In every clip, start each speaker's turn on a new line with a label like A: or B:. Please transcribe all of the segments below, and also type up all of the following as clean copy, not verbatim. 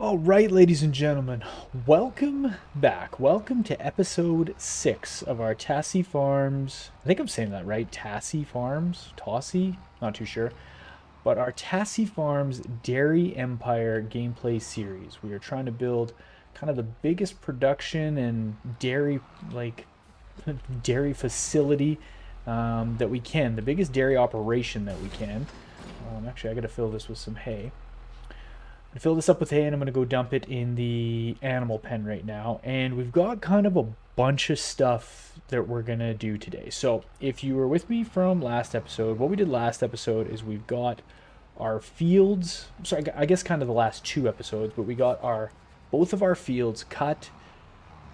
A: All right, ladies and gentlemen, welcome back. Welcome to episode 6 of our Tassi Farms. I think I'm saying that right. Tassi Farms? Tossi? Not too sure. But our Tassi Farms Dairy Empire gameplay series. We are trying to build kind of the biggest production and dairy, like, dairy facility that we can. The biggest dairy operation that we can. Actually, I got to fill this with some hay. Fill this up with hay and I'm going to go dump it in the animal pen right now. And we've got kind of a bunch of stuff that we're going to do today. So if you were with me from last episode, what we did last episode is we've got our fields. So I guess kind of the last two episodes, but we got our both of our fields cut,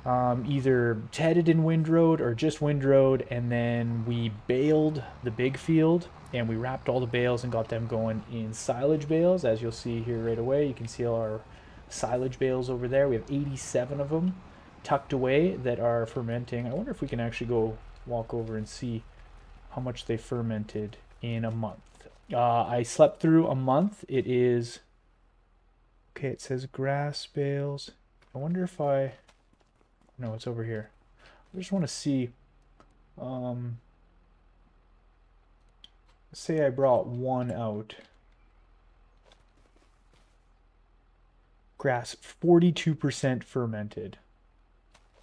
A: either tedded in windrowed or just windrowed, and then we baled the big field and we wrapped all the bales and got them going in silage bales. As you'll see here right away, you can see all our silage bales over there. We have 87 of them tucked away that are fermenting. I wonder if we can actually go walk over and see how much they fermented in a month. I slept through a month. It is okay. It says grass bales. I wonder if I no, it's over here. I just want to see. Um, say I brought one out. Grass 42% fermented.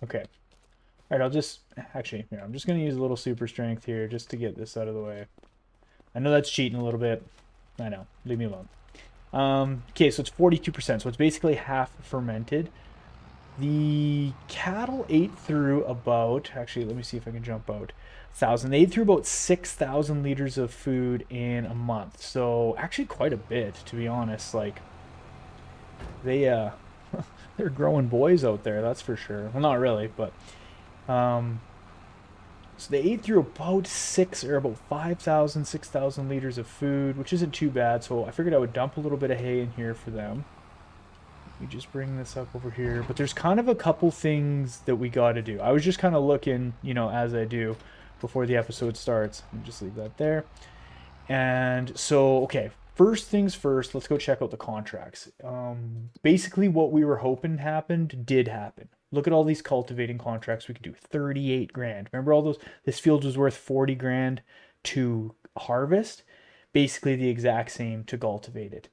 A: Okay. All right, I'll just actually here. I'm just gonna use a little super strength here just to get this out of the way. I know that's cheating a little bit. I know. Leave me alone. Okay, so it's 42%. So it's basically half fermented. The cattle ate through about, actually, let me see if I can jump out. 1,000. They ate through about 6,000 liters of food in a month. So actually quite a bit, to be honest. Like they they're growing boys out there, that's for sure. Well, not really, but um so they ate through about 5,000, 6,000 liters of food, which isn't too bad. So I figured I would dump a little bit of hay in here for them. We just bring this up over here, but there's kind of a couple things that we got to do. I was just kind of looking, as I do before the episode starts. Let me just leave that there. And so, okay, first things first, let's go check out the contracts. Basically, what we were hoping happened did happen. Look at all these cultivating contracts we could do. 38 grand. Remember all those? This field was worth 40 grand to harvest. Basically, the exact same to cultivate it.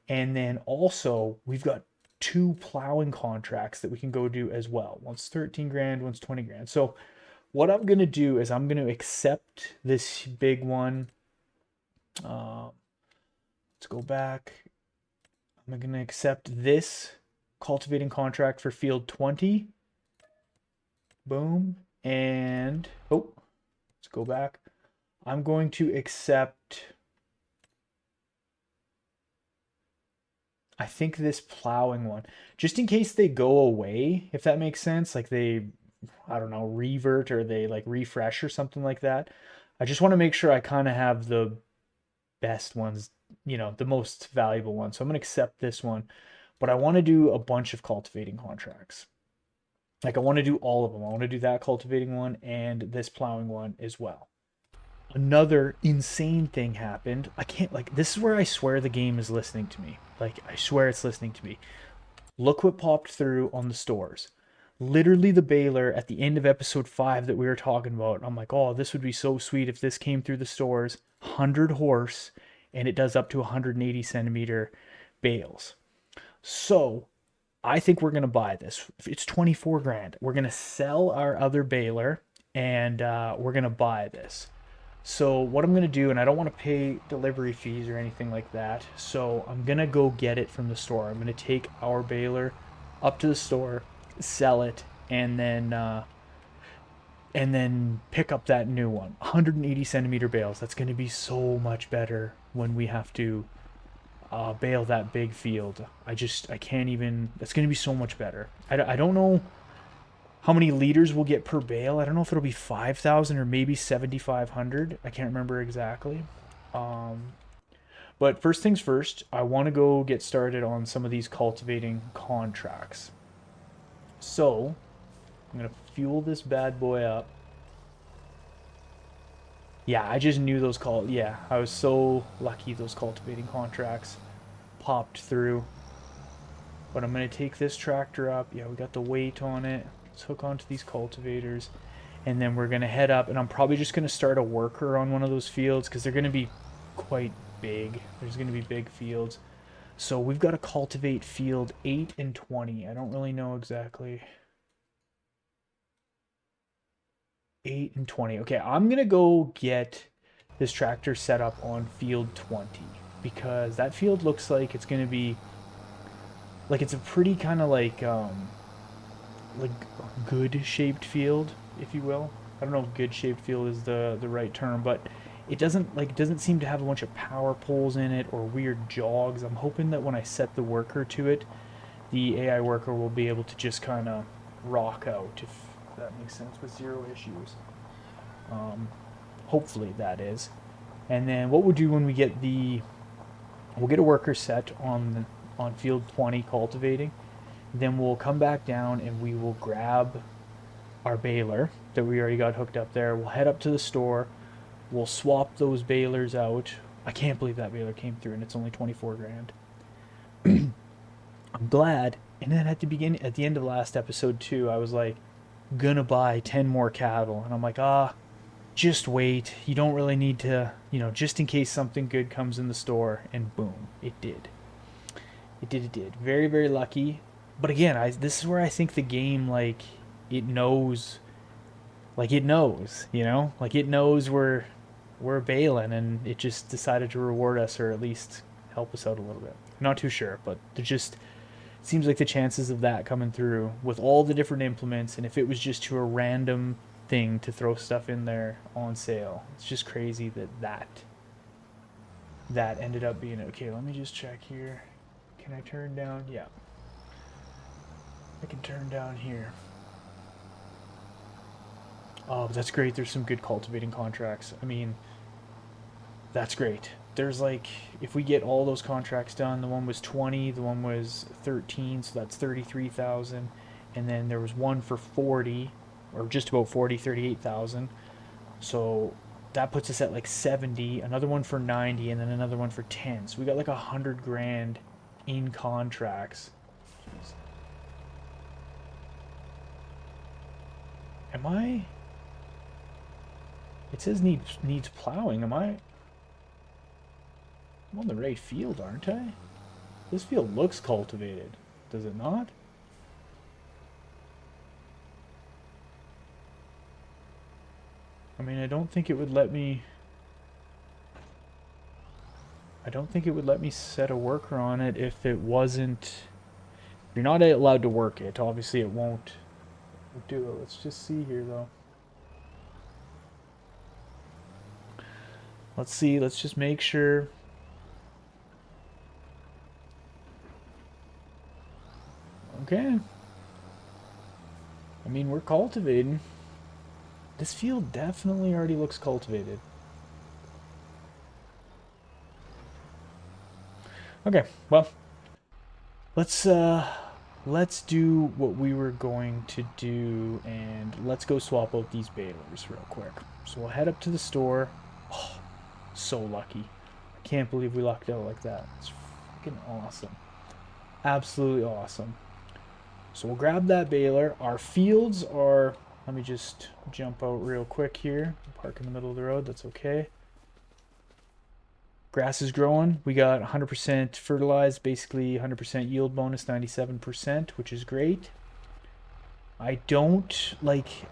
A: And then also, we've got two plowing contracts that we can go do as well. One's 13 grand, one's 20 grand. So what I'm going to do is I'm going to accept this big one. Let's go back. I'm going to accept this cultivating contract for field 20. Boom. And, let's go back. I'm going to accept, I think, this plowing one, just in case they go away, if that makes sense. Like I don't know, revert or they like refresh or something like that. I just want to make sure I kind of have the best ones, the most valuable ones. So I'm going to accept this one, but I want to do a bunch of cultivating contracts. Like I want to do all of them. I want to do that cultivating one and this plowing one as well. Another insane thing happened. I can't, like, this is where I swear the game is listening to me. Like, I swear it's listening to me. Look what popped through on the stores. Literally the baler at the end of episode 5 that we were talking about. I'm like, oh, this would be so sweet if this came through the stores. 100 horse, and it does up to 180 centimeter bales. So I think we're going to buy this. It's 24 grand. We're going to sell our other baler, and we're going to buy this. So what I'm going to do, and I don't want to pay delivery fees or anything like that, so I'm going to go get it from the store. I'm going to take our baler up to the store, sell it, and then pick up that new one. 180 centimeter bales. That's going to be so much better when we have to bale that big field. I can't even, that's going to be so much better. I don't know how many liters we'll get per bale. I don't know if it'll be 5,000 or maybe 7,500. I can't remember exactly. But first things first, I want to go get started on some of these cultivating contracts. So I'm going to fuel this bad boy up. Yeah, I just knew yeah, I was so lucky those cultivating contracts popped through. But I'm going to take this tractor up. Yeah, we got the weight on it. Let's hook onto these cultivators. And then we're going to head up. And I'm probably just going to start a worker on one of those fields because they're going to be quite big. There's going to be big fields. So we've got to cultivate field 8 and 20. I don't really know exactly. 8 and 20. Okay, I'm going to go get this tractor set up on field 20 because that field looks like it's going to be like it's a pretty kind of like good shaped field, if you will. I don't know if good shaped field is the right term, but it doesn't seem to have a bunch of power poles in it or weird jogs. I'm hoping that when I set the worker to it, the AI worker will be able to just kind of rock out, if that makes sense, with zero issues. Hopefully that is. And then what we'll do when we'll get a worker set on field 20 cultivating. Then we'll come back down and we will grab our baler that we already got hooked up there. We'll head up to the store. We'll swap those balers out. I can't believe that baler came through and it's only 24 grand. I'm glad. And then at the end of last episode too, I was like, gonna buy 10 more cattle. And I'm like, just wait. You don't really need to, just in case something good comes in the store. And boom, it did. It did. Very, very lucky. But again, this is where I think the game, it knows, it knows, it knows we're bailing, and it just decided to reward us or at least help us out a little bit. Not too sure, but it just seems like the chances of that coming through with all the different implements, and if it was just to a random thing to throw stuff in there on sale, it's just crazy that ended up being it. Okay, let me just check here. Can I turn down? Yeah. I can turn down here. Oh, that's great. There's some good cultivating contracts. I mean, that's great. There's if we get all those contracts done, the one was 20, the one was 13, so that's 33,000. And then there was one for 40, or just about 40, 38,000. So that puts us at 70, another one for 90, and then another one for 10. So we got 100 grand in contracts. Jeez. It says needs plowing. I'm on the right field, aren't I? This field looks cultivated. Does it not? I mean, I don't think it would let me set a worker on it if it wasn't. If you're not allowed to work it, obviously it won't do it. Let's just see here though. Let's see, let's just make sure. Okay. I mean, we're cultivating. This field definitely already looks cultivated. Okay, well, let's do what we were going to do, and let's go swap out these balers real quick. So we'll head up to the store. Oh, so lucky. I can't believe we lucked out like that. It's freaking awesome. Absolutely awesome. So we'll grab that baler. Our fields are, let me just jump out real quick here. Park in the middle of the road, that's okay. Grass is growing. We got 100% fertilized, basically 100% yield bonus, 97%, which is great. I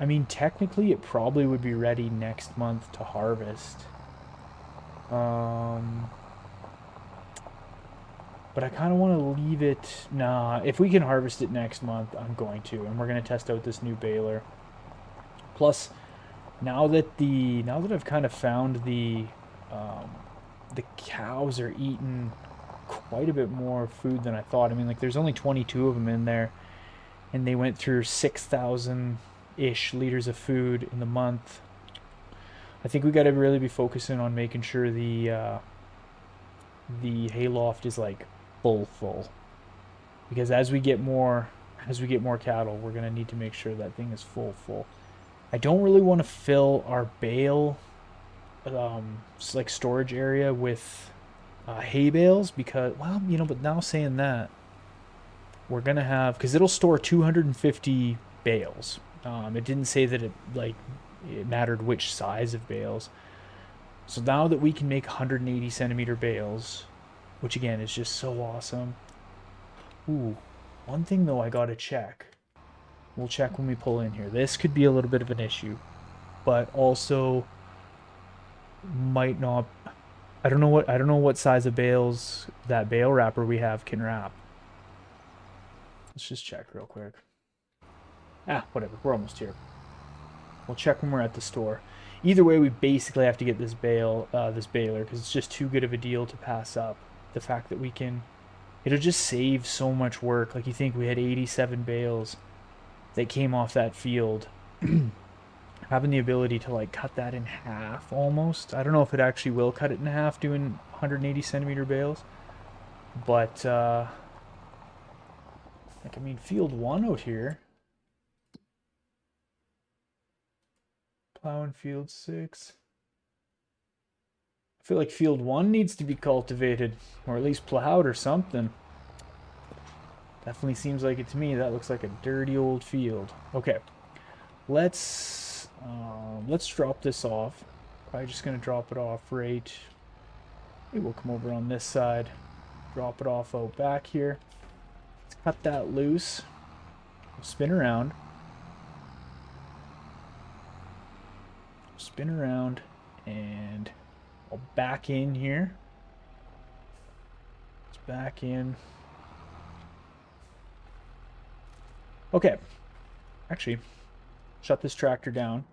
A: mean, technically it probably would be ready next month to harvest. But I kind of want to leave it. Nah, if we can harvest it next month, I'm going to, and we're going to test out this new baler. Plus, now that I've kind of found the cows are eating quite a bit more food than I thought. I mean, there's only 22 of them in there, and they went through 6,000-ish liters of food in the month. I think we got to really be focusing on making sure the hayloft is full, because as we get more cattle, we're gonna need to make sure that thing is full. I don't really want to fill our bale storage area with hay bales because, well, but now saying that, we're gonna have, because it'll store 250 bales. It didn't say that it mattered which size of bales. So now that we can make 180 centimeter bales, which again is just so awesome. Ooh, one thing though I gotta check. We'll check when we pull in here. This could be a little bit of an issue, but also might not. I don't know what size of bales that bale wrapper we have can wrap. Let's just check real quick. Whatever. We're almost here. We'll check when we're at the store. Either way, we basically have to get this baler, because it's just too good of a deal to pass up. The fact that we can, it'll just save so much work. Like, you think we had 87 bales that came off that field. Having the ability to like cut that in half almost. I don't know if it actually will cut it in half doing 180 centimeter bales, but like, I mean, field 1 out here. Plowing field 6. I feel like field 1 needs to be cultivated, or at least plowed or something. Definitely seems like it to me. That looks like a dirty old field. Okay, let's drop this off. Probably just gonna drop it off right. Maybe we'll come over on this side, drop it off out back here. Let's cut that loose. We'll spin around. Spin around, and I'll back in here. Let's back in. Okay, actually, shut this tractor down.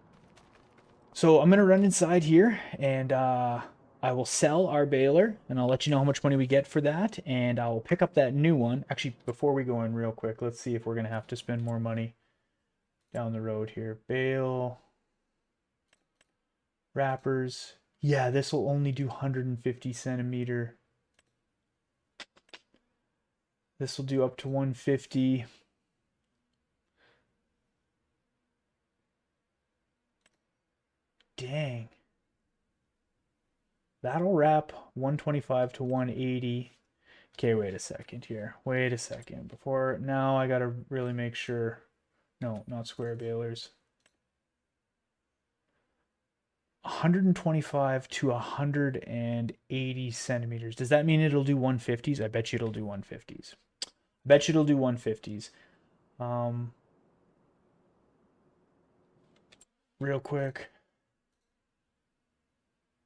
A: So I'm gonna run inside here, and I will sell our baler, and I'll let you know how much money we get for that, and I'll pick up that new one. Actually, before we go in real quick, let's see if we're gonna have to spend more money down the road here. Bale. Wrappers. Yeah, this will only do 150 centimeter. This will do up to 150. Dang. That'll wrap 125 to 180. Okay, wait a second here. Wait a second. Before, now I gotta really make sure. No, not square balers. 125 to 180 centimeters. Does that mean it'll do 150s? I bet you it'll do 150s. I bet you it'll do 150s. Real quick.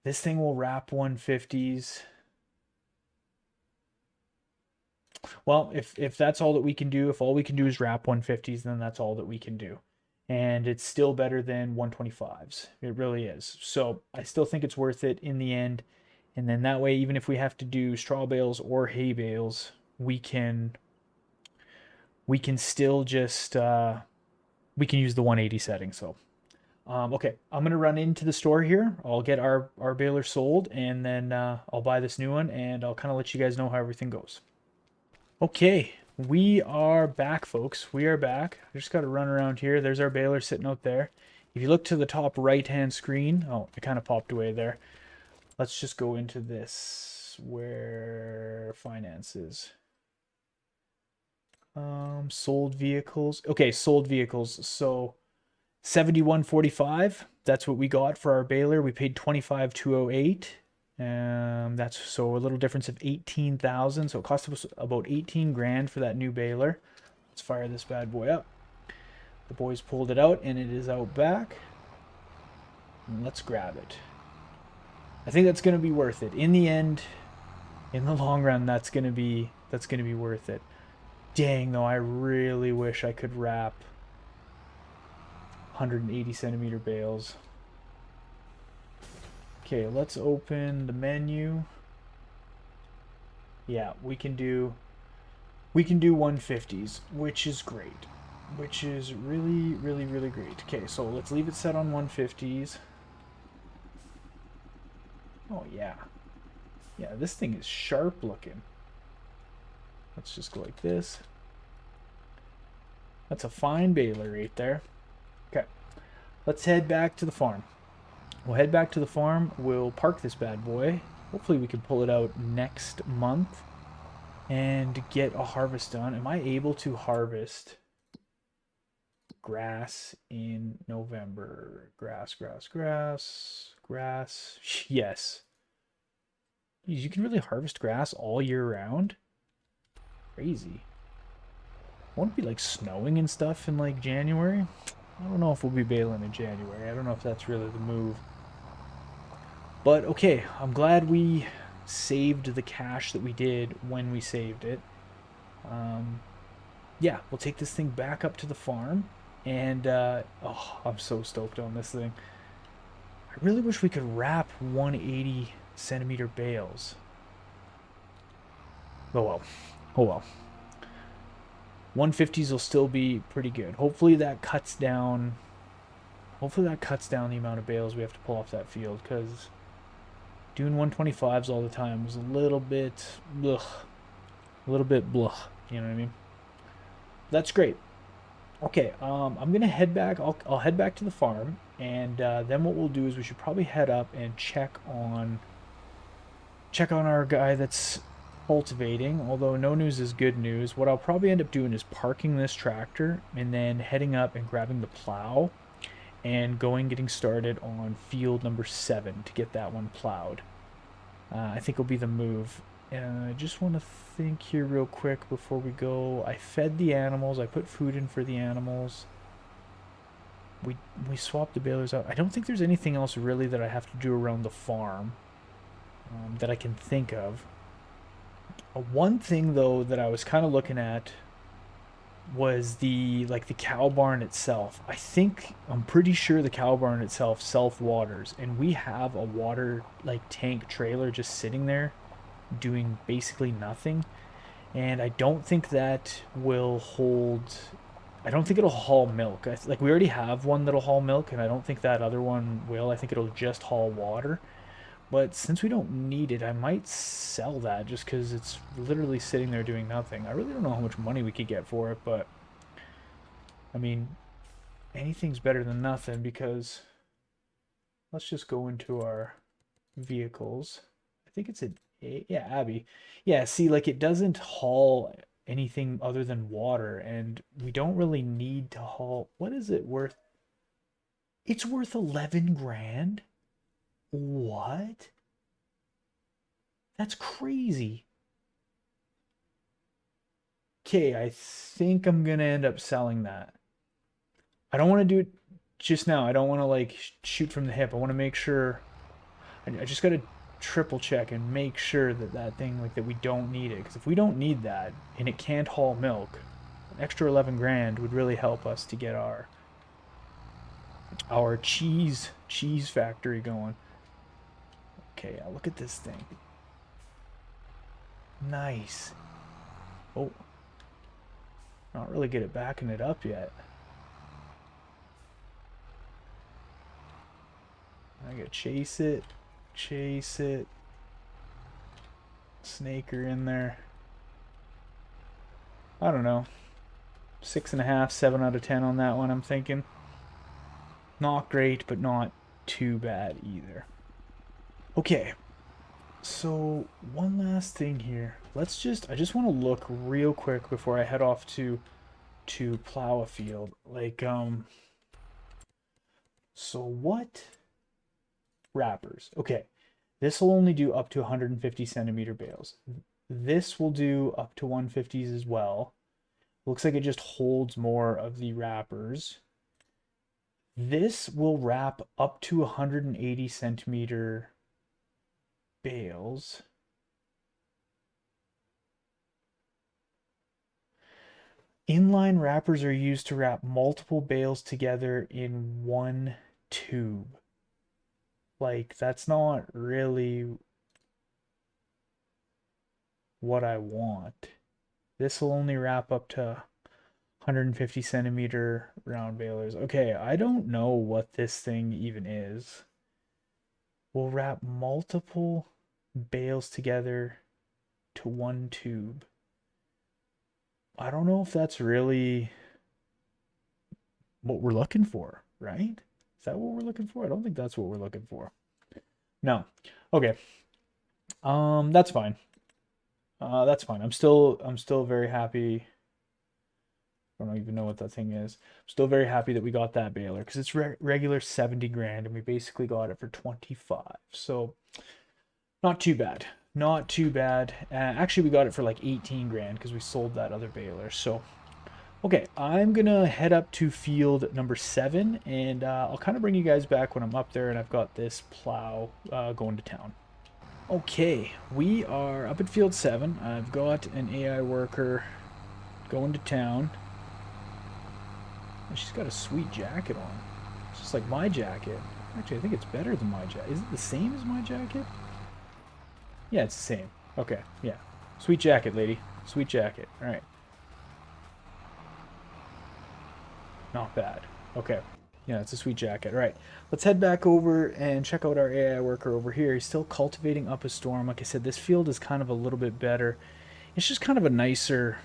A: This thing will wrap 150s. Well, if that's all that we can do, if all we can do is wrap 150s, then that's all that we can do. And it's still better than 125s. It really is. So I still think it's worth it in the end. And then that way, even if we have to do straw bales or hay bales, we can still just we can use the 180 setting. So okay, I'm gonna run into the store here. I'll get our baler sold, and then I'll buy this new one, and I'll kind of let you guys know how everything goes. Okay, we are back, folks. We are back. I just got to run around here. There's our baler sitting out there. If you look to the top right-hand screen, oh, it kind of popped away there. Let's just go into this, where finances. Sold vehicles. Okay, sold vehicles. So 71.45. That's what we got for our baler. We paid 25,208. That's so a little difference of 18,000. So it cost us about 18 grand for that new baler. Let's fire this bad boy up. The boys pulled it out, and it is out back. And let's grab it. I think that's going to be worth it. In the end, in the long run, that's going to be worth it. Dang, though, I really wish I could wrap 180 centimeter bales. Okay, let's open the menu. Yeah, we can do 150s, which is great. Which is really, really, really great. Okay, so let's leave it set on 150s. Oh yeah. Yeah, this thing is sharp looking. Let's just go like this. That's a fine baler right there. Okay, let's head back to the farm. We'll head back to the farm. We'll park this bad boy. Hopefully we can pull it out next month. and get a harvest done. Am I able to harvest grass in November? Grass. Yes. Jeez, you can really harvest grass all year round? Crazy. Won't it be like snowing and stuff in like January? I don't know if we'll be baling in January. I don't know if that's really the move. But okay, I'm glad we saved the cash that we did when we saved it. Um, yeah, we'll take this thing back up to the farm. And, oh, I'm so stoked on this thing. I really wish we could wrap 180 centimeter bales. Oh well. Oh well. 150s will still be pretty good. Hopefully that cuts down. Hopefully that cuts down the amount of bales we have to pull off that field, because doing 125s all the time was a little bit, ugh, a little bit blah. You know what I mean? That's great. Okay, I'm gonna head back. I'll head back to the farm, and then what we'll do is we should probably head up and check on our guy that's cultivating. Although no news is good news. What I'll probably end up doing is parking this tractor and then heading up and grabbing the plow and getting started on field number 7 to get that one plowed. I think will be the move. And I just want to think here real quick before we go. I fed the animals. I put food in for the animals. We swapped the balers out. I don't think there's anything else really that I have to do around the farm that I can think of. One thing though that I was kind of looking at was the cow barn itself. I'm pretty sure the cow barn itself self waters, and we have a water like tank trailer just sitting there doing basically nothing. And I don't think that will hold. I don't think it'll haul milk. Like we already have one that'll haul milk, and I don't think that other one will. I think it'll just haul water. But since we don't need it, I might sell that just because it's literally sitting there doing nothing. I really don't know how much money we could get for it, but I mean, anything's better than nothing, because let's just go into our vehicles. I think it's yeah, Abby. Yeah, see, like it doesn't haul anything other than water, and we don't really need to haul. What is it worth? It's worth 11 grand? What? That's crazy. Okay, I think I'm gonna end up selling that. I don't want to do it just now. I don't want to like shoot from the hip. I want to make sure. I just gotta triple check and make sure that that thing like that we don't need it. Because if we don't need that and it can't haul milk, an extra 11 grand would really help us to get our cheese factory going. Okay, look at this thing. Nice. Oh, not really good at backing it up yet. I gotta chase it, snake her in there. I don't know, 6.5, 7 out of 10 on that one. I'm thinking not great, but not too bad either. Okay, so one last thing here. I just want to look real quick before I head off to plow a field. Like so what wrappers? Okay, this will only do up to 150 centimeter bales. This will do up to 150s as well. Looks like it just holds more of the wrappers. This will wrap up to 180 centimeter bales. Inline wrappers are used to wrap multiple bales together in one tube. Like, that's not really what I want. This will only wrap up to 150 centimeter round balers. Okay, I don't know what this thing even is. We'll wrap multiple bales together to one tube. I don't know if that's really what we're looking for, right? Is that what we're looking for? I don't think that's what we're looking for. No. Okay. That's fine. That's fine. I'm still very happy. I don't even know what that thing is. I'm still very happy that we got that baler because it's regular 70 grand and we basically got it for 25. So not too bad. Not too bad. Actually, we got it for like 18 grand because we sold that other baler. So, okay, I'm going to head up to field number 7 and I'll kind of bring you guys back when I'm up there and I've got this plow going to town. Okay, we are up at field 7. I've got an AI worker going to town. And she's got a sweet jacket on. It's just like my jacket. Actually, I think it's better than my jacket. Is it the same as my jacket? Yeah, it's the same. Okay, yeah. Sweet jacket, lady. Sweet jacket. All right. Not bad. Okay. Yeah, it's a sweet jacket. All right. Let's head back over and check out our AI worker over here. He's still cultivating up a storm. Like I said, this field is kind of a little bit better. It's just kind of a nicer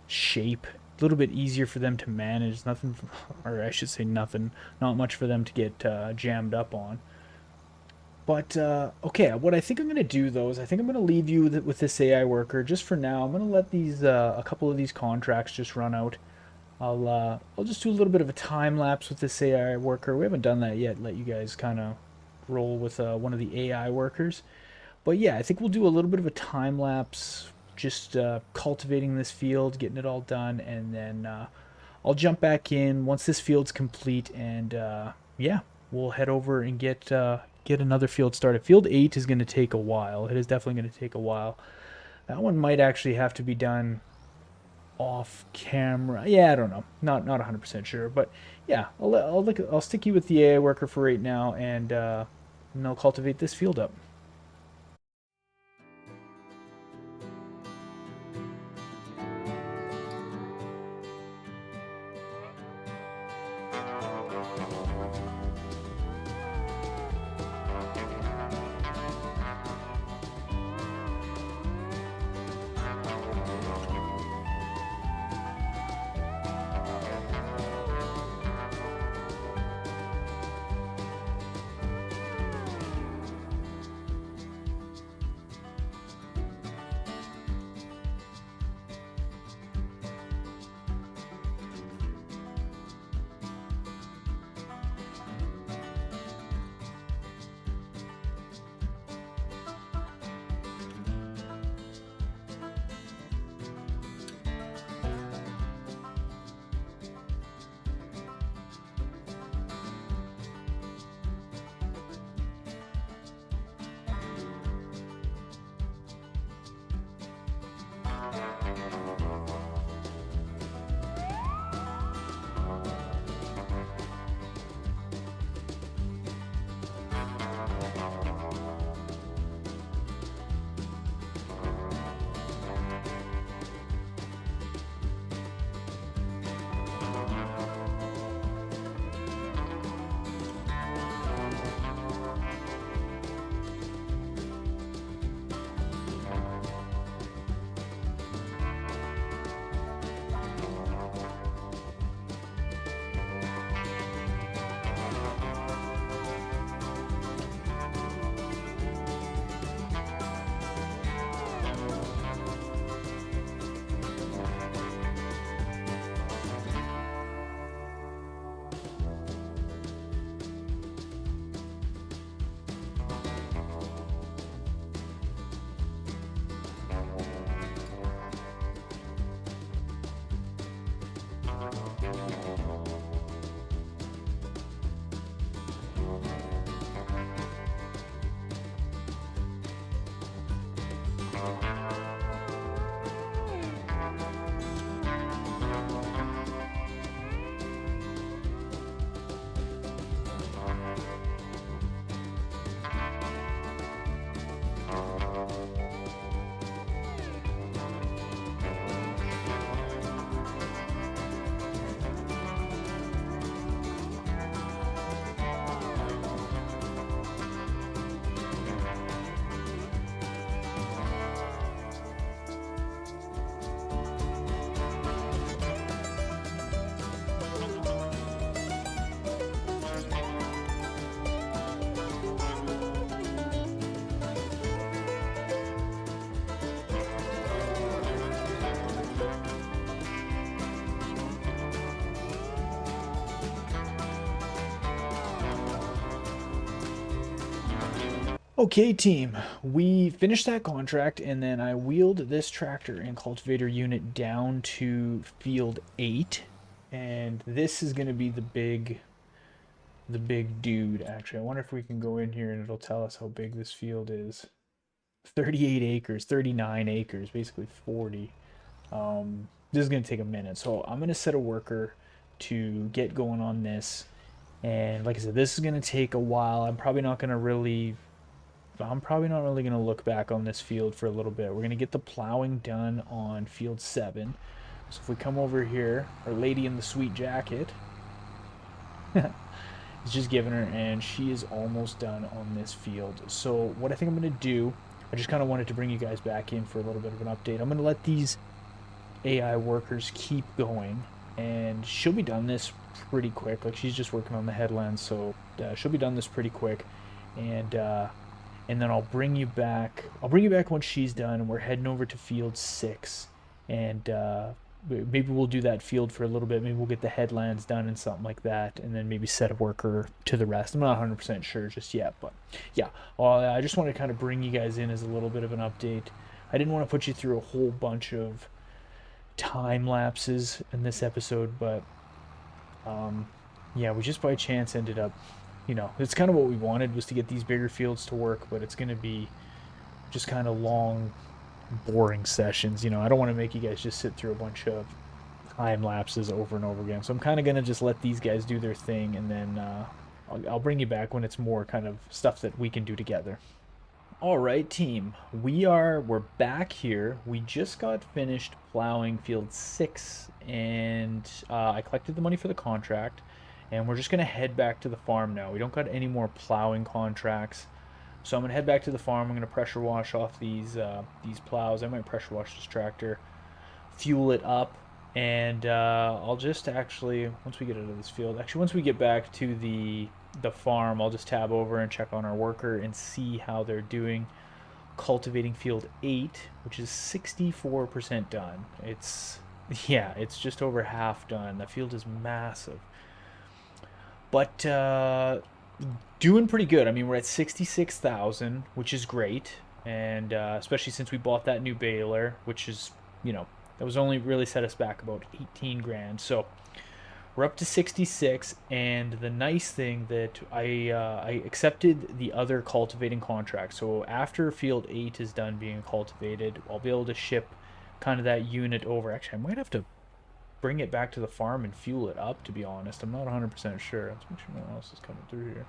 A: shape, a little bit easier for them to manage. Nothing, or I should say nothing, not much for them to get jammed up on. But okay, what I think I'm going to do though is I think I'm going to leave you with this AI worker just for now. I'm going to let these a couple of these contracts just run out. I'll just do a little bit of a time lapse with this AI worker. We haven't done that yet. Let you guys kind of roll with one of the AI workers. But yeah, I think we'll do a little bit of a time lapse, just cultivating this field, getting it all done, and then I'll jump back in once this field's complete, and yeah, we'll head over and get another field started. Field 8 is going to take a while. It is definitely going to take a while. That one might actually have to be done off camera. Yeah, I don't know. Not 100% sure, but yeah, I'll stick you with the AI worker for right now, and I'll cultivate this field up. Okay, team, we finished that contract, and then I wheeled this tractor and cultivator unit down to field 8, and this is going to be the big dude. Actually, I wonder if we can go in here and it'll tell us how big this field is. 38 acres, 39 acres, basically 40. This is going to take a minute, so I'm going to set a worker to get going on this. And like I said, this is going to take a while. I'm probably not really going to look back on this field for a little bit. We're going to get the plowing done on field 7. So if we come over here, our lady in the sweet jacket is just giving her, and she is almost done on this field. So what I think I'm going to do, I just kind of wanted to bring you guys back in for a little bit of an update. I'm going to let these AI workers keep going, and she'll be done this pretty quick. Like, she's just working on the headlands, so she'll be done this pretty quick. And then I'll bring you back. I'll bring you back once she's done, and we're heading over to field 6, and maybe we'll do that field for a little bit. Maybe we'll get the headlands done and something like that, and then maybe set a worker to the rest. I'm not 100% sure just yet, but yeah. I just want to kind of bring you guys in as a little bit of an update. I didn't want to put you through a whole bunch of time lapses in this episode, but yeah, we just by chance ended up, it's kind of what we wanted, was to get these bigger fields to work, but it's going to be just kind of long, boring sessions. I don't want to make you guys just sit through a bunch of time lapses over and over again. So I'm kind of going to just let these guys do their thing, and then I'll bring you back when it's more kind of stuff that we can do together. All right, team, we're back here. We just got finished plowing field 6, and I collected the money for the contract, and we're just gonna head back to the farm now. We don't got any more plowing contracts, so I'm gonna head back to the farm. I'm gonna pressure wash off these plows. I might pressure wash this tractor, fuel it up, and I'll just actually, once we get out of this field, once we get back to the farm, I'll just tab over and check on our worker and see how they're doing cultivating field 8, which is 64% done. It's just over half done. The field is massive, but doing pretty good. I mean, we're at 66,000, which is great, and especially since we bought that new baler, which is, that was only really set us back about 18 grand. So we're up to 66, and the nice thing that I accepted the other cultivating contract. So after field 8 is done being cultivated, I'll be able to ship kind of that unit over. Actually, I might have to bring it back to the farm and fuel it up, to be honest. I'm not 100% sure. Let's make sure no one else is coming through here.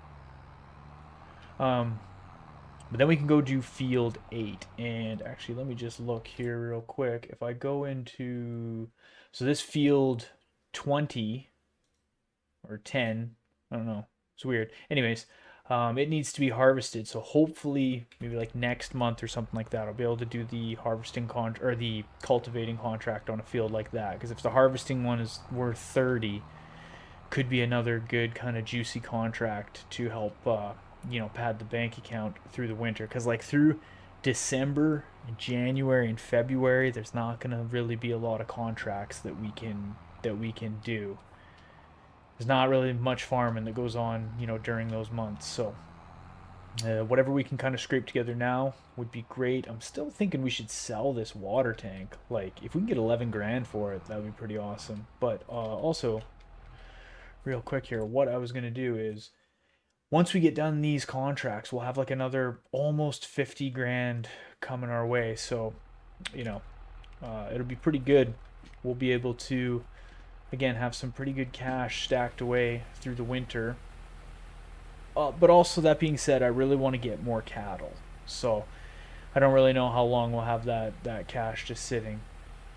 A: But then we can go do field 8. And actually, let me just look here real quick. If I go into, so this field 20 or 10, I don't know, it's weird. Anyways, it needs to be harvested, so hopefully maybe like next month or something like that, I'll be able to do the harvesting or the cultivating contract on a field like that. Because if the harvesting one is worth 30, could be another good kind of juicy contract to help pad the bank account through the winter. Because like through December, January, and February, there's not gonna really be a lot of contracts that we can do. There's not really much farming that goes on, during those months. So whatever we can kind of scrape together now would be great. I'm still thinking we should sell this water tank. Like, if we can get 11 grand for it, that would be pretty awesome. But also, real quick here, what I was going to do is, once we get done these contracts, we'll have like another almost 50 grand coming our way. So, it'll be pretty good. We'll be able to, again, have some pretty good cash stacked away through the winter. But also, that being said, I really want to get more cattle. So I don't really know how long we'll have that cash just sitting.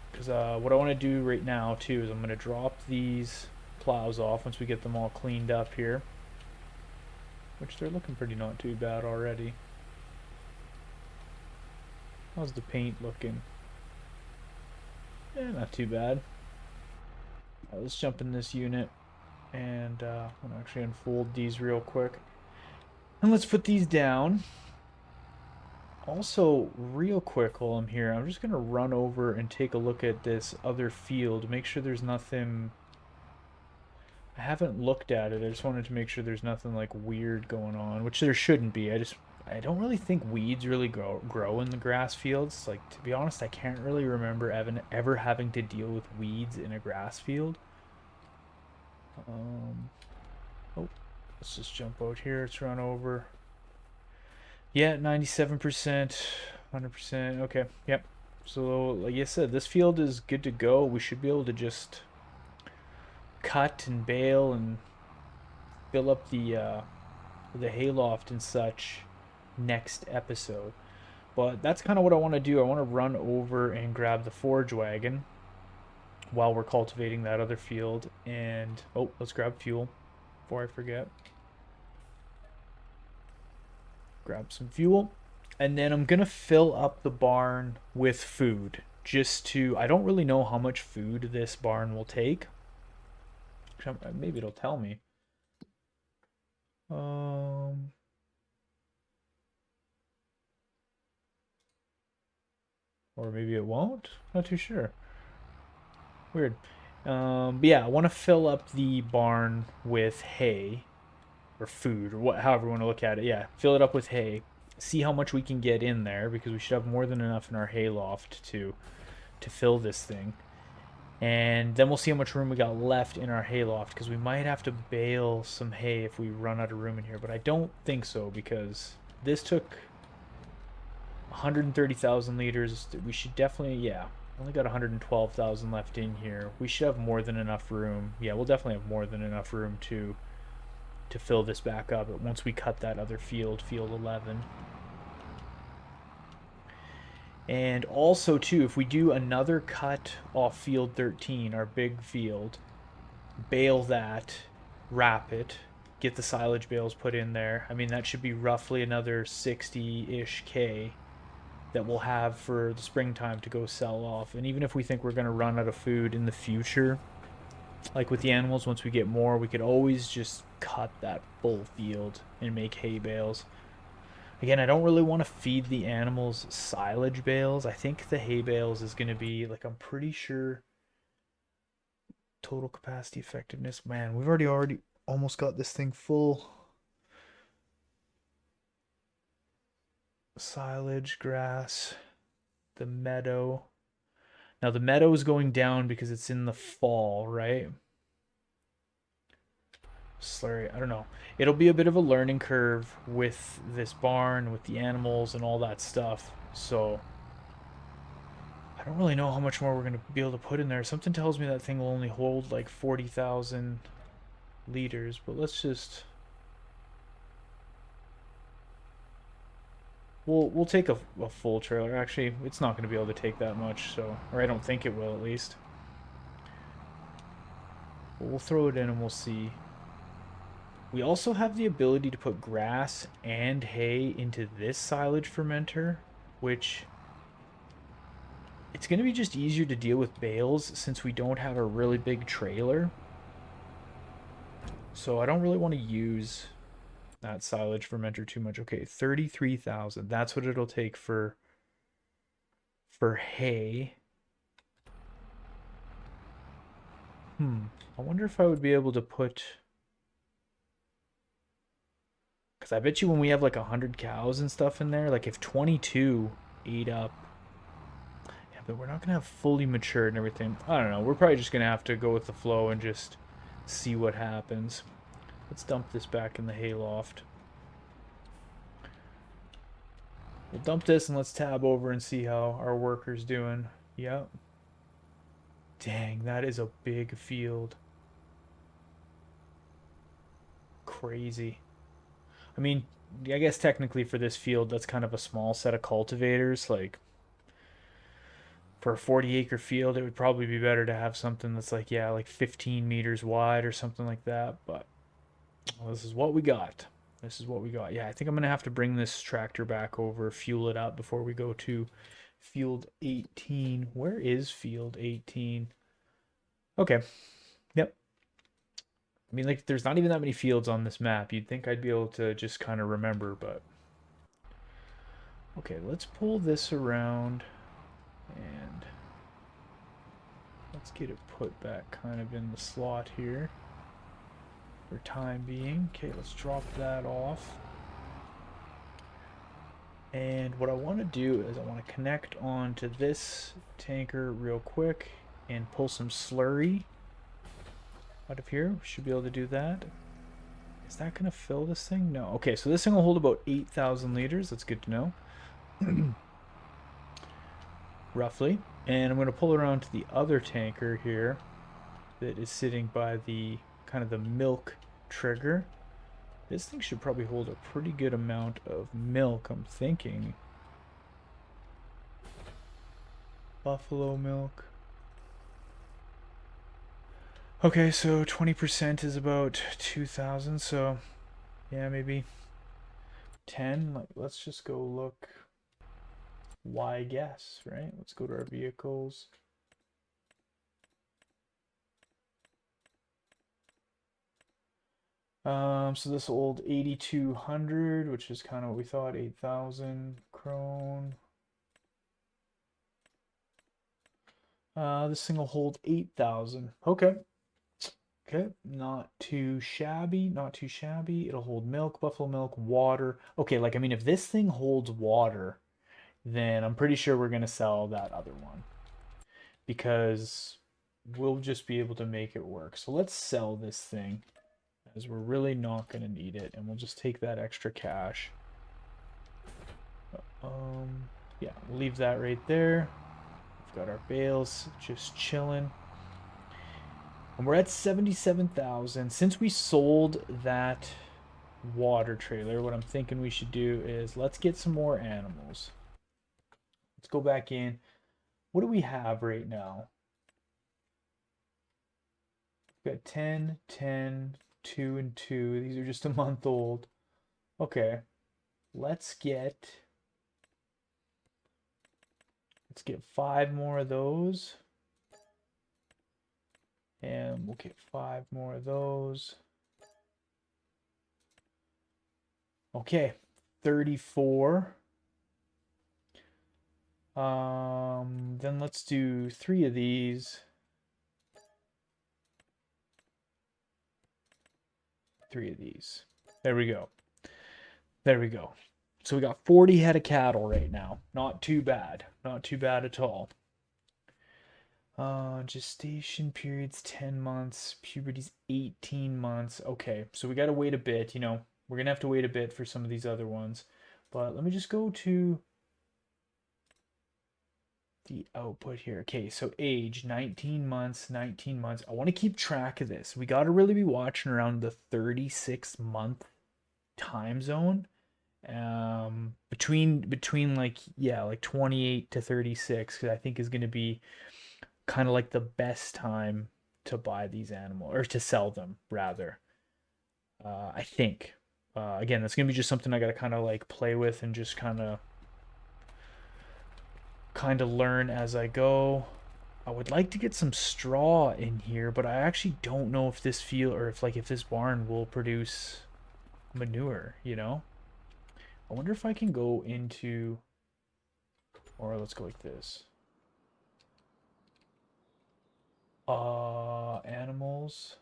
A: Because what I want to do right now, too, is I'm going to drop these plows off once we get them all cleaned up here. Which they're looking pretty not too bad already. How's the paint looking? Yeah, not too bad. Let's jump in this unit, and I'm gonna actually unfold these real quick, and let's put these down. Also, real quick while I'm here, I'm just gonna run over and take a look at this other field, make sure there's nothing. I haven't looked at it. I just wanted to make sure there's nothing like weird going on, which there shouldn't be. I don't really think weeds really grow in the grass fields. Like, to be honest, I can't really remember ever having to deal with weeds in a grass field. Oh, let's just jump out here. Let's run over. Yeah, 97%, 100%. Okay, yep. So, like I said, this field is good to go. We should be able to just cut and bale and fill up the hayloft and such next episode. But that's kind of what I want to do. I want to run over and grab the forage wagon while we're cultivating that other field. And, oh, let's grab fuel before I forget. Grab some fuel. And then I'm going to fill up the barn with food. Just to, I don't really know how much food this barn will take. Maybe it'll tell me. Or maybe it won't. Not too sure. Weird. But yeah, I want to fill up the barn with hay or food or however you want to look at it. Yeah, fill it up with hay. See how much we can get in there because we should have more than enough in our hay loft to fill this thing. And then we'll see how much room we got left in our hay loft because we might have to bale some hay if we run out of room in here. But I don't think so because this took 130,000 liters. We should definitely, yeah, only got 112,000 left in here. We should have more than enough room. Yeah, we'll definitely have more than enough room to fill this back up once we cut that other field, field 11. And also, too, if we do another cut off field 13, our big field, bale that, wrap it, get the silage bales put in there. I mean, that should be roughly another 60-ish K that we'll have for the springtime to go sell off. And even if we think we're going to run out of food in the future, like with the animals, once we get more, we could always just cut that full field and make hay bales. Again, I don't really want to feed the animals silage bales. I think the hay bales is going to be, like, I'm pretty sure total capacity effectiveness. Man, we've already almost got this thing full. Silage, grass, the meadow. Now the meadow is going down because it's in the fall, right? Slurry, I don't know. It'll be a bit of a learning curve with this barn, with the animals and all that stuff. So I don't really know how much more we're going to be able to put in there. Something tells me that thing will only hold like 40,000 liters, but let's just... We'll take a full trailer. Actually, it's not going to be able to take that much, so... Or I don't think it will, at least. But we'll throw it in and we'll see. We also have the ability to put grass and hay into this silage fermenter, which... It's going to be just easier to deal with bales since we don't have a really big trailer. So I don't really want to use that silage fermenter too much. Okay, 33,000. That's what it'll take for hay. I wonder if I would be able to put... Because I bet you when we have like 100 cows and stuff in there, like if 22 ate up... Yeah, but we're not going to have fully matured and everything. I don't know. We're probably just going to have to go with the flow and just see what happens. Let's dump this back in the hayloft. We'll dump this and let's tab over and see how our worker's doing. Yep. Dang, that is a big field. Crazy. I mean, I guess technically for this field, that's kind of a small set of cultivators. Like, for a 40-acre field, it would probably be better to have something that's like, yeah, like 15 meters wide or something like that. But well, this is what we got. This is what we got. Yeah, I think I'm going to have to bring this tractor back over, fuel it up before we go to field 18. Where is field 18? Okay. Yep. I mean, like, there's not even that many fields on this map. You'd think I'd be able to just kind of remember, but... Okay, let's pull this around and let's get it put back kind of in the slot here for time being. Okay, let's drop that off. And what I want to do is I want to connect onto this tanker real quick and pull some slurry out of here. We should be able to do that. Is that going to fill this thing? No. Okay, so this thing will hold about 8,000 liters. That's good to know. Roughly. And I'm going to pull around to the other tanker here that is sitting by the kind of the milk trigger. This thing should probably hold a pretty good amount of milk, I'm thinking. Buffalo milk. Okay, so 20% is about 2,000, so yeah, maybe 10. Like, let's just go look. Why guess, right? Let's go to our vehicles. So this old 8,200, which is kind of what we thought, 8,000 krone. This thing will hold 8,000. Okay. Okay, not too shabby, not too shabby. It'll hold milk, buffalo milk, water. Okay, like, I mean, if this thing holds water, then I'm pretty sure we're going to sell that other one because we'll just be able to make it work. So let's sell this thing as we're really not going to need it, and we'll just take that extra cash. Yeah, we'll leave that right there. We've got our bales just chilling. And we're at 77,000. Since we sold that water trailer, what I'm thinking we should do is let's get some more animals. Let's go back in. What do we have right now? We've got 10, 10, 2, and 2. These are just a month old. Okay. Let's get 5 more of those. And we'll get 5 more of those. Okay, 34. Then let's do 3 of these. 3 of these. There we go. There we go. So we got 40 head of cattle right now. Not too bad. Not too bad at all. Gestation period's 10 months. Puberty's 18 months. Okay, so we got to wait a bit. You know, we're going to have to wait a bit for some of these other ones. But let me just go to the output here. Okay, so age 19 months, 19 months. I want to keep track of this. We got to really be watching around the 36-month time zone. Between like, yeah, like 28 to 36, because I think is going to be kind of like the best time to buy these animals, or to sell them rather. I think. Again, that's gonna be just something I gotta kind of like play with and just kind of learn as I go. I would like to get some straw in here, but I actually don't know if this field, or if this barn will produce manure, you know? I wonder if I can go into, or let's go like this. Animals.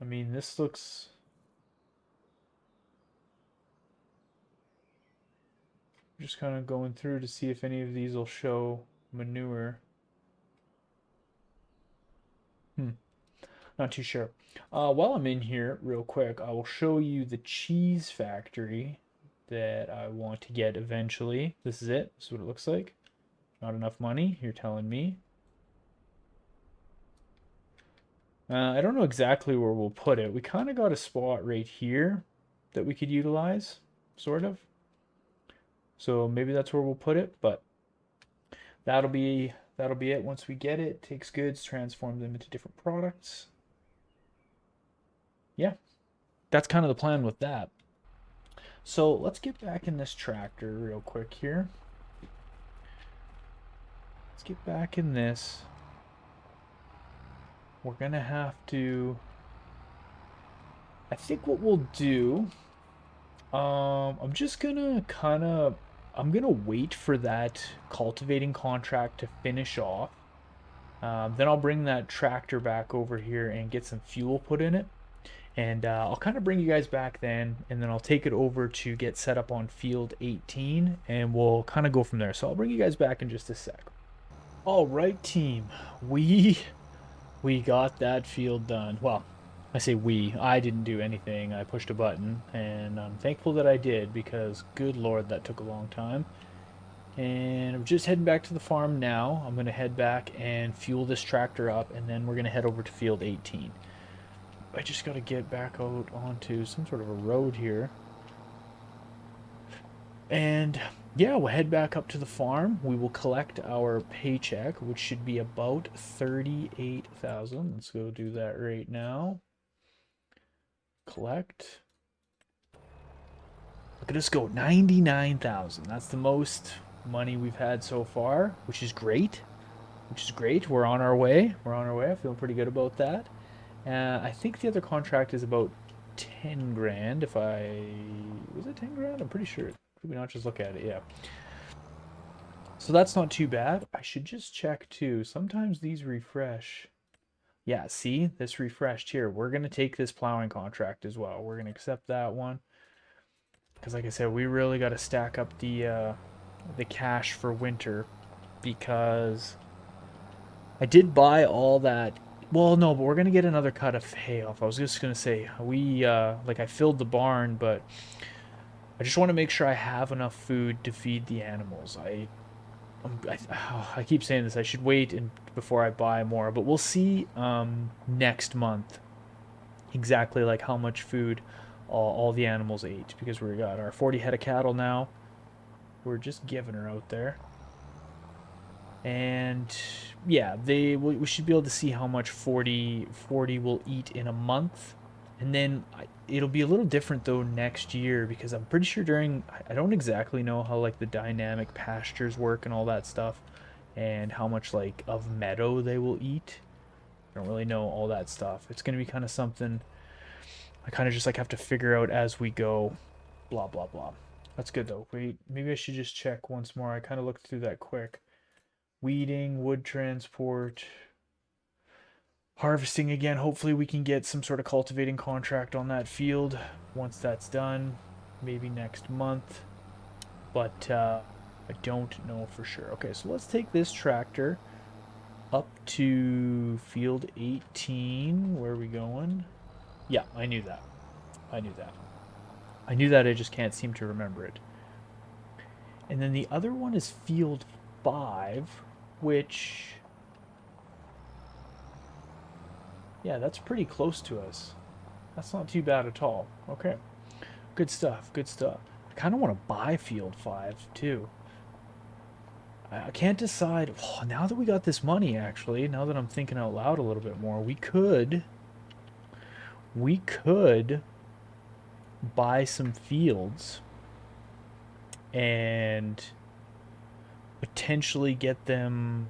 A: I mean, this looks... Just kind of going through to see if any of these will show manure. Not too sure. While I'm in here, real quick, I will show you the cheese factory that I want to get eventually. This is it. This is what it looks like. Not enough money, you're telling me. I don't know exactly where we'll put it. We kind of got a spot right here that we could utilize, sort of. So maybe that's where we'll put it, but that'll be it once we get it. Takes goods, transform them into different products. Yeah, that's kind of the plan with that. So let's get back in this tractor real quick here. Let's get back in this. We're gonna have to, I think what we'll do, I'm just gonna I'm gonna wait for that cultivating contract to finish off. Then I'll bring that tractor back over here and get some fuel put in it. And I'll kind of bring you guys back then, and then I'll take it over to get set up on field 18, and we'll kind of go from there. So I'll bring you guys back in just a sec. All right, team. We got that field done. Well, I say we. I didn't do anything. I pushed a button, and I'm thankful that I did because, good lord, that took a long time. And I'm just heading back to the farm now. I'm going to head back and fuel this tractor up, and then we're going to head over to field 18. I just got to get back out onto some sort of a road here. And yeah, we'll head back up to the farm. We will collect our paycheck, which should be about 38,000. Let's go do that right now. Collect. Look at us go, 99,000. That's the most money we've had so far, which is great. We're on our way. I'm feeling pretty good about that. I think the other contract is about 10 grand. Was it 10 grand? I'm pretty sure. Could we not just look at it? Yeah. So that's not too bad. I should just check too. Sometimes these refresh. Yeah, see, this refreshed here. We're going to take this plowing contract as well. We're going to accept that one. Because like I said, we really got to stack up the cash for winter, because I did buy all that. Well, no, but we're going to get another cut of hay off. I was just going to say, I filled the barn, but I just want to make sure I have enough food to feed the animals. I keep saying this. I should wait before I buy more, but we'll see next month exactly like how much food all the animals ate, because we got our 40 head of cattle now. We're just giving her out there. And yeah, we should be able to see how much 40 will eat in a month. And then it'll be a little different though next year, because I'm pretty sure I don't exactly know how like the dynamic pastures work and all that stuff, and how much like of meadow they will eat. I don't really know all that stuff. It's going to be kind of something I kind of just like have to figure out as we go. Blah blah blah. That's good though. Wait, maybe I should just check once more. I kind of looked through that quick. Weeding, wood transport, harvesting again. Hopefully we can get some sort of cultivating contract on that field once that's done, maybe next month, but I don't know for sure. Okay, so let's take this tractor up to field 18. Where are we going? Yeah, I knew that. I knew that, I just can't seem to remember it. And then the other one is field 5, which, yeah, that's pretty close to us. That's not too bad at all. Okay. Good stuff. I kind of want to buy field 5 too. I can't decide. Oh, now that we got this money, actually, now that I'm thinking out loud a little bit more, we could buy some fields and potentially get them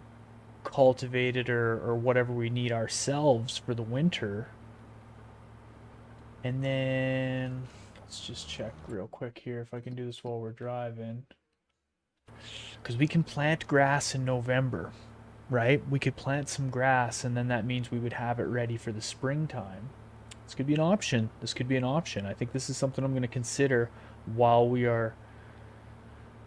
A: cultivated or whatever we need ourselves for the winter. And then let's just check real quick here if I can do this while we're driving, because we can plant grass in November, right? We could plant some grass, and then that means we would have it ready for the springtime. This could be an option. I think this is something I'm going to consider while we're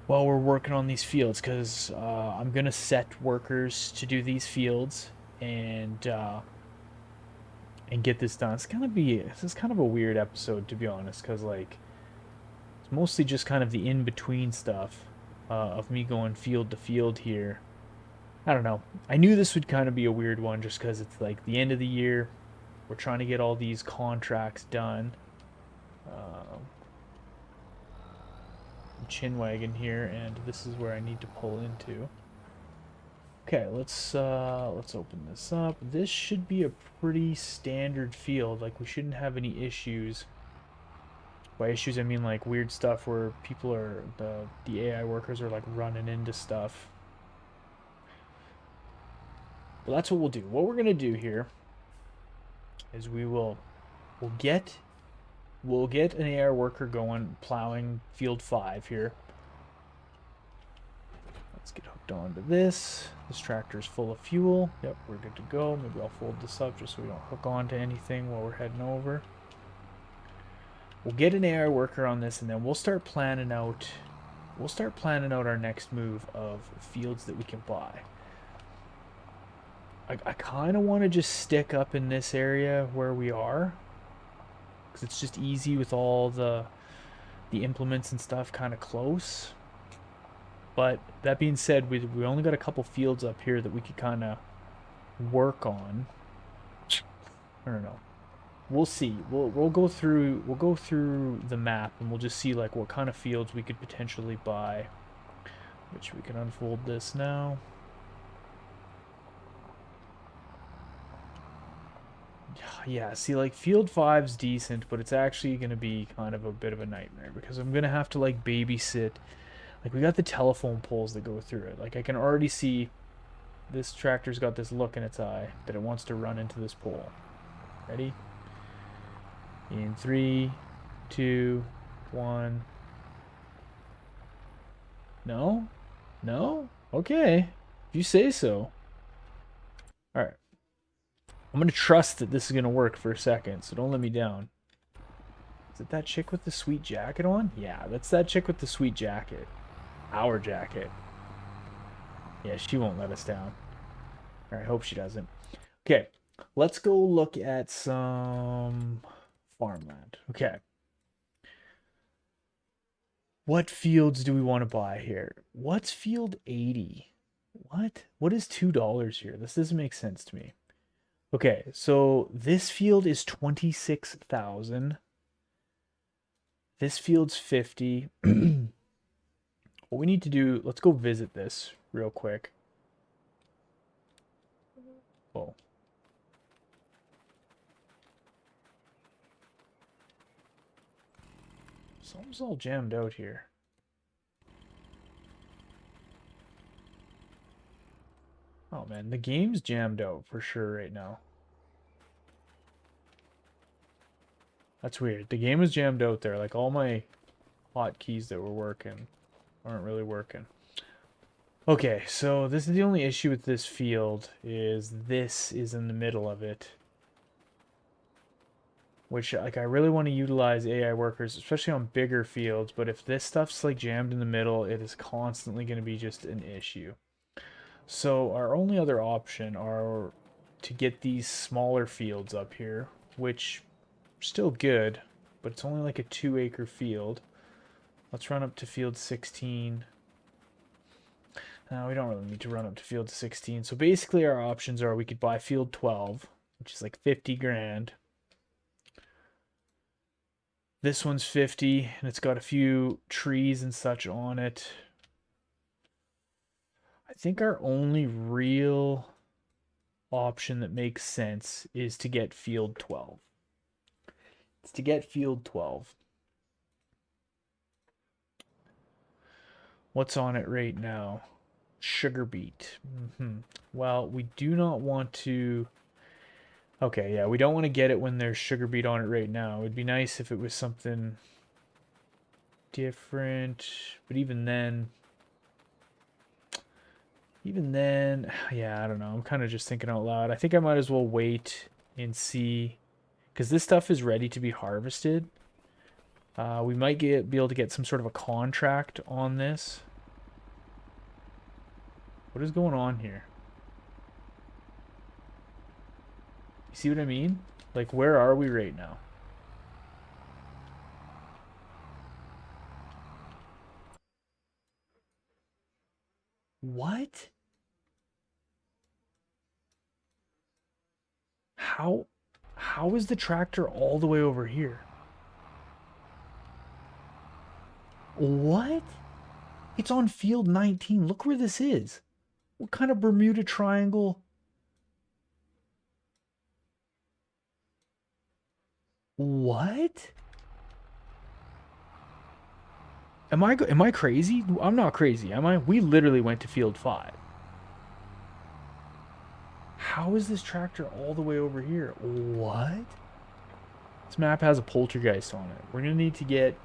A: working on these fields, because I'm going to set workers to do these fields and get this done. This is kind of a weird episode, to be honest, because like it's mostly just kind of the in-between stuff of me going field to field here. I don't know. I knew this would kind of be a weird one just because it's like the end of the year. We're trying to get all these contracts done. Chin wagon here, and this is where I need to pull into. Okay, let's open this up. This should be a pretty standard field. Like, we shouldn't have any issues. By issues, I mean like weird stuff where people are the AI workers are like running into stuff. But that's what we'll do. What we're gonna do here is we'll get an AI worker going plowing field 5 here. Let's get hooked onto this. This tractor's full of fuel. Yep, we're good to go. Maybe I'll fold this up just so we don't hook onto anything while we're heading over. We'll get an AI worker on this, and then we'll start planning out. We'll start planning out our next move of fields that we can buy. I kind of want to just stick up in this area where we are, because it's just easy with all the implements and stuff kind of close. But that being said, we only got a couple fields up here that we could kind of work on. I don't know. We'll see. We'll go through the map, and we'll just see like what kind of fields we could potentially buy. Which we can unfold this now. Yeah, see, like, field 5's decent, but it's actually going to be kind of a bit of a nightmare, because I'm going to have to, like, babysit. Like, we got the telephone poles that go through it. Like, I can already see this tractor's got this look in its eye that it wants to run into this pole. Ready? In 3, 2, 1. No? No? Okay. If you say so. Alright. I'm going to trust that this is going to work for a second, so don't let me down. Is it that chick with the sweet jacket on? Yeah, that's that chick with the sweet jacket. Our jacket. Yeah, she won't let us down. Alright, hope she doesn't. Okay, let's go look at some farmland. Okay. What fields do we want to buy here? What's field 80? What? What is $2 here? This doesn't make sense to me. Okay, so this field is 26,000. This field's 50. What we need to do, let's go visit this real quick. Oh. Something's all jammed out here. Oh man, the game's jammed out for sure right now. That's weird. The game is jammed out there. Like, all my hotkeys that were working aren't really working. Okay, so this is the only issue with this field, is this is in the middle of it. Which, like, I really want to utilize AI workers, especially on bigger fields, but if this stuff's, like, jammed in the middle, it is constantly going to be just an issue. So our only other option are to get these smaller fields up here, which are still good, but it's only like a 2-acre field. Let's run up to field 16. No, we don't really need to run up to field 16. So basically our options are we could buy field 12, which is like 50 grand. This one's 50, and it's got a few trees and such on it. I think our only real option that makes sense is to get field 12. It's to get field 12. What's on it right now? Sugar beet. Well, we do not want to... Okay, yeah, we don't want to get it when there's sugar beet on it right now. It would be nice if it was something different, but even then, yeah, I don't know. I'm kind of just thinking out loud. I think I might as well wait and see, because this stuff is ready to be harvested. We might be able to get some sort of a contract on this. What is going on here? You see what I mean? Like, where are we right now? What? How is the tractor all the way over here? What? It's on field 19. Look where this is. What kind of Bermuda Triangle? What? Am I crazy? I'm not crazy, am I? We literally went to field 5. How is this tractor all the way over here? What? This map has a poltergeist on it. We're gonna need to get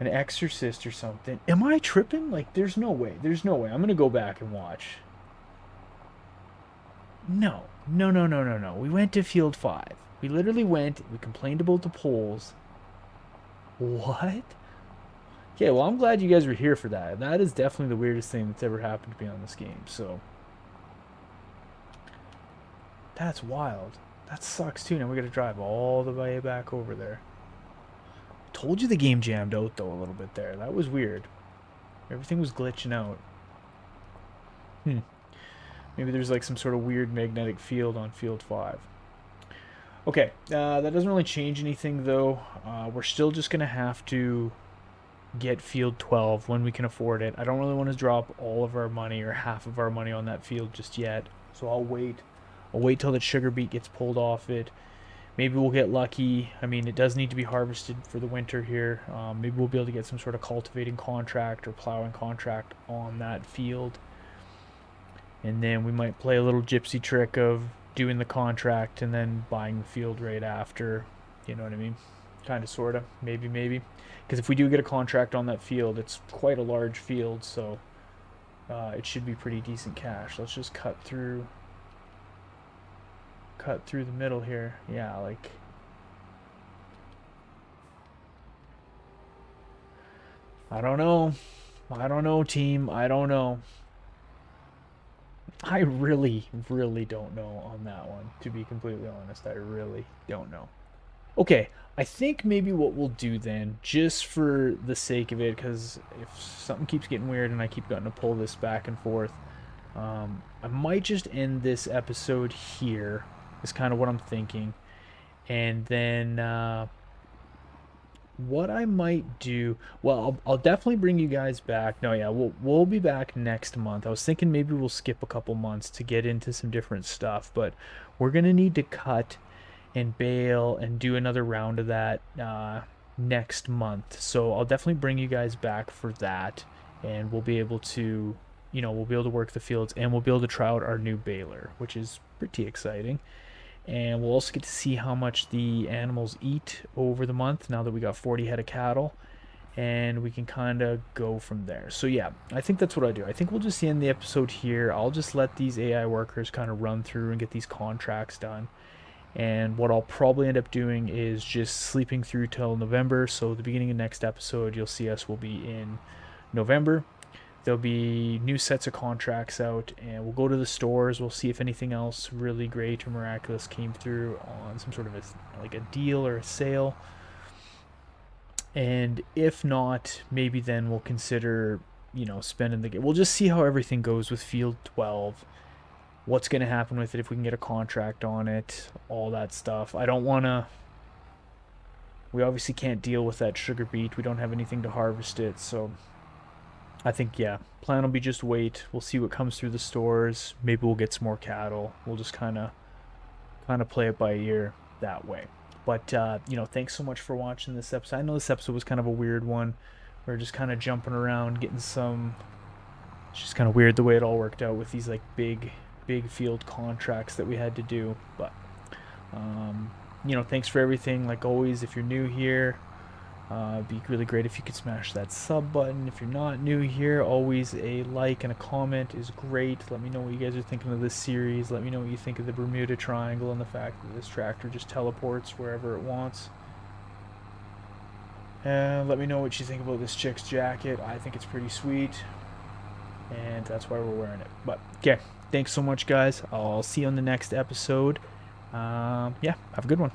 A: An exorcist or something. Am I tripping? Like, there's no way. There's no way. I'm gonna go back and watch. No. No, no, no, no, no. We went to field 5. We literally went, we complained about the poles. What? Okay, well, I'm glad you guys were here for that. That is definitely the weirdest thing that's ever happened to me on this game, so. That's wild. That sucks, too. Now we gotta drive all the way back over there. Told you the game jammed out, though, a little bit there. That was weird. Everything was glitching out. Maybe there's like some sort of weird magnetic field on field 5. Okay, that doesn't really change anything, though. We're still just going to have to get field 12 when we can afford it. I don't really want to drop all of our money or half of our money on that field just yet. So I'll wait. I'll wait till that sugar beet gets pulled off it. Maybe we'll get lucky. I mean, it does need to be harvested for the winter here. Maybe we'll be able to get some sort of cultivating contract or plowing contract on that field. And then we might play a little gypsy trick of doing the contract and then buying the field right after. You know what I mean? Kind of, sort of. Maybe, maybe. Because if we do get a contract on that field, it's quite a large field, so it should be pretty decent cash. Let's just cut through the middle here. Yeah, like, I don't know, team. I don't know. I really, really don't know on that one, to be completely honest. I really don't know. Okay, I think maybe what we'll do then, just for the sake of it, because if something keeps getting weird and I keep getting to pull this back and forth, I might just end this episode here, is kind of what I'm thinking. And then what I might do, well, I'll definitely bring you guys back. No, yeah, we'll be back next month. I was thinking maybe we'll skip a couple months to get into some different stuff, but we're gonna need to cut and bale and do another round of that next month. So I'll definitely bring you guys back for that, and we'll be able to, we'll be able to work the fields, and we'll be able to try out our new baler, which is pretty exciting. And we'll also get to see how much the animals eat over the month now that we got 40 head of cattle, and we can kind of go from there. So yeah, I think that's what I do. I think we'll just end the episode here. I'll just let these AI workers kind of run through and get these contracts done. And what I'll probably end up doing is just sleeping through till November. So the beginning of next episode, you'll see us will be in November. There'll be new sets of contracts out, and we'll go to the stores. We'll see if anything else really great or miraculous came through on some sort of a deal or a sale. And if not, maybe then we'll consider, spending the game. We'll just see how everything goes with Field 12. What's going to happen with it, if we can get a contract on it, all that stuff. I don't want to... We obviously can't deal with that sugar beet. We don't have anything to harvest it, so... I think, yeah, plan will be just wait. We'll see what comes through the stores. Maybe we'll get some more cattle. We'll just kind of play it by ear that way. But, thanks so much for watching this episode. I know this episode was kind of a weird one. We're just kind of jumping around, getting some... It's just kind of weird the way it all worked out with these, like, big field contracts that we had to do. But, thanks for everything. Like always, if you're new here... it'd be really great if you could smash that sub button. If you're not new here, always a like and a comment is great. Let me know what you guys are thinking of this series. Let me know what you think of the Bermuda Triangle and the fact that this tractor just teleports wherever it wants. And let me know what you think about this chick's jacket. I think it's pretty sweet, and that's why we're wearing it. But okay, thanks so much, guys. I'll see you on the next episode. Yeah, have a good one.